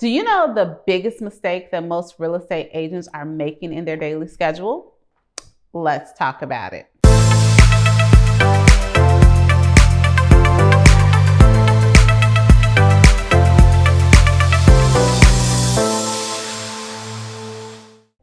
Do you know the biggest mistake that most real estate agents are making in their daily schedule? Let's talk about it.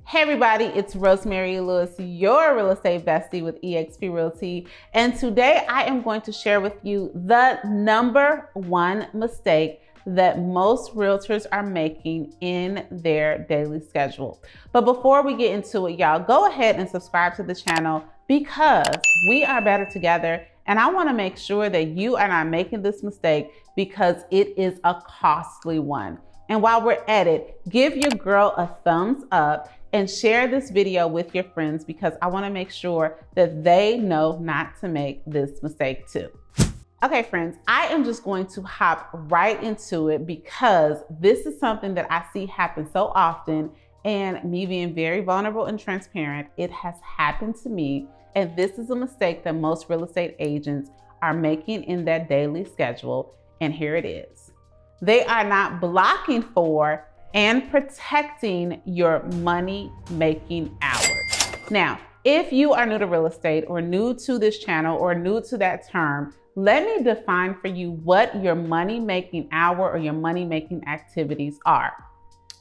Hey everybody, it's Rosemary Lewis, your real estate bestie with eXp Realty. And today I am going to share with you the number one mistake that most realtors are making in their daily schedule. But before we get into it, y'all, go ahead and subscribe to the channel because we are better together. And I want to make sure that you are not making this mistake because it is a costly one. And while we're at it, give your girl a thumbs up and share this video with your friends because I want to make sure that they know not to make this mistake too. Okay, friends, I am just going to hop right into it because this is something that I see happen so often, and me being very vulnerable and transparent, it has happened to me. And this is a mistake that most real estate agents are making in their daily schedule. And here it is. They are not blocking for and protecting your money-making hours. Now, if you are new to real estate or new to this channel or new to that term, let me define for you what your money-making hour or your money-making activities are.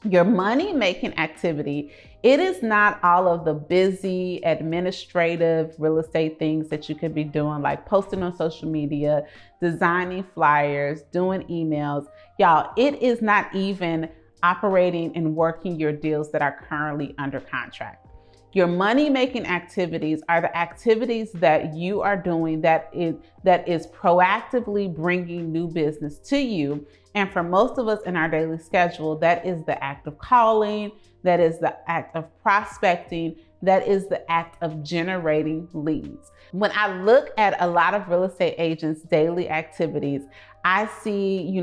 Your money-making activity, it is not all of the busy administrative real estate things that you could be doing, like posting on social media, designing flyers, doing emails. Y'all, it is not even operating and working your deals that are currently under contract. Your money-making activities are the activities that you are doing that is proactively bringing new business to you. And for most of us in our daily schedule, that is the act of calling, that is the act of prospecting, that is the act of generating leads. When I look at a lot of real estate agents' daily activities, I see,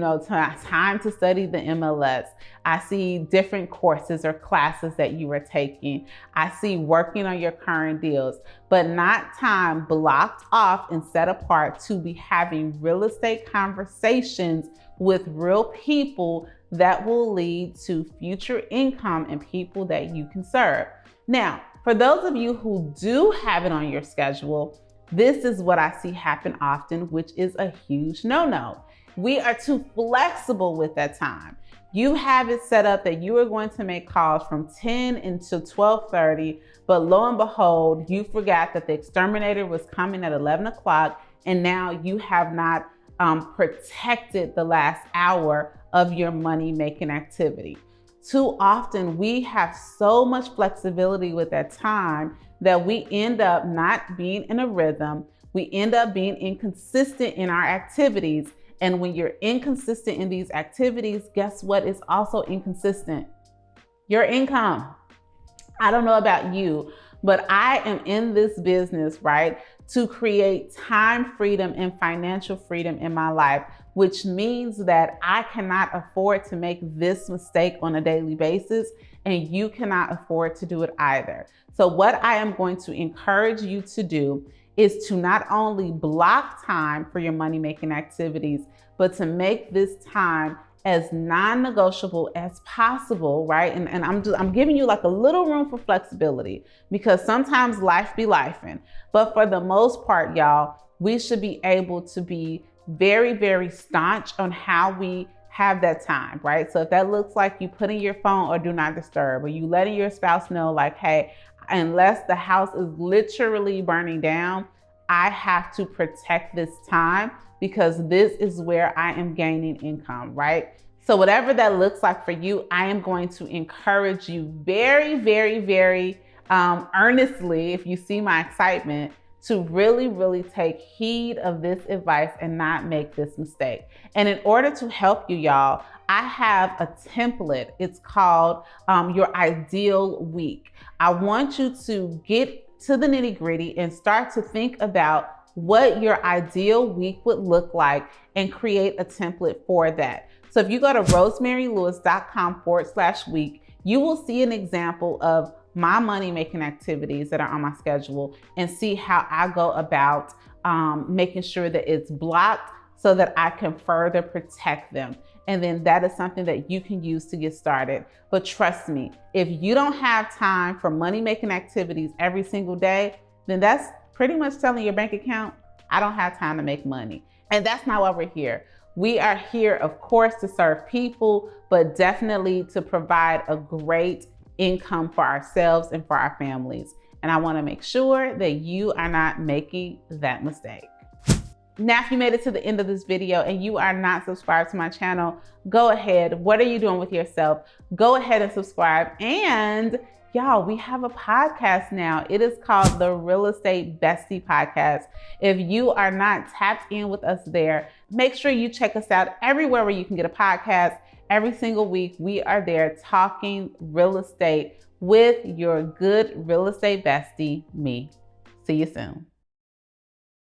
time to study the MLS. I see different courses or classes that you are taking. I see working on your current deals, but not time blocked off and set apart to be having real estate conversations with real people that will lead to future income and people that you can serve. Now, for those of you who do have it on your schedule, this is what I see happen often, which is a huge no-no. We are too flexible with that time. You have it set up that you are going to make calls from 10 until 12:30, but lo and behold, you forgot that the exterminator was coming at 11 o'clock, and now you have not protected the last hour of your money-making activity. Too often, we have so much flexibility with that time that we end up not being in a rhythm. We end up being inconsistent in our activities. And when you're inconsistent in these activities, guess what is also inconsistent? Your income. I don't know about you, but I am in this business, right, to create time freedom and financial freedom in my life, which means that I cannot afford to make this mistake on a daily basis, and you cannot afford to do it either. So what I am going to encourage you to do is to not only block time for your money-making activities, but to make this time as non-negotiable as possible, right? And I'm giving you like a little room for flexibility because sometimes life be lifing. But for the most part, y'all, we should be able to be very, very staunch on how we have that time, right? So if that looks like you putting your phone or do not disturb, or you letting your spouse know like, hey, unless the house is literally burning down, I have to protect this time because this is where I am gaining income, right? So whatever that looks like for you, I am going to encourage you very, very, very earnestly, if you see my excitement, to really, really take heed of this advice and not make this mistake. And in order to help you, y'all, I have a template. It's called your ideal week. I want you to get to the nitty-gritty and start to think about what your ideal week would look like and create a template for that. So if you go to rosemarylewis.com/week, you will see an example of my money-making activities that are on my schedule and see how I go about making sure that it's blocked so that I can further protect them. And then that is something that you can use to get started. But trust me, if you don't have time for money-making activities every single day, then that's pretty much telling your bank account, I don't have time to make money. And that's not why we're here. We are here, of course, to serve people, but definitely to provide a great income for ourselves and for our families. And I want to make sure that you are not making that mistake. Now, if you made it to the end of this video and you are not subscribed to my channel, go ahead. What are you doing with yourself? Go ahead and subscribe. And y'all, we have a podcast now. It is called the Real Estate Bestie Podcast. If you are not tapped in with us there, make sure you check us out everywhere where you can get a podcast. Every single week, we are there talking real estate with your good real estate bestie, me. See you soon.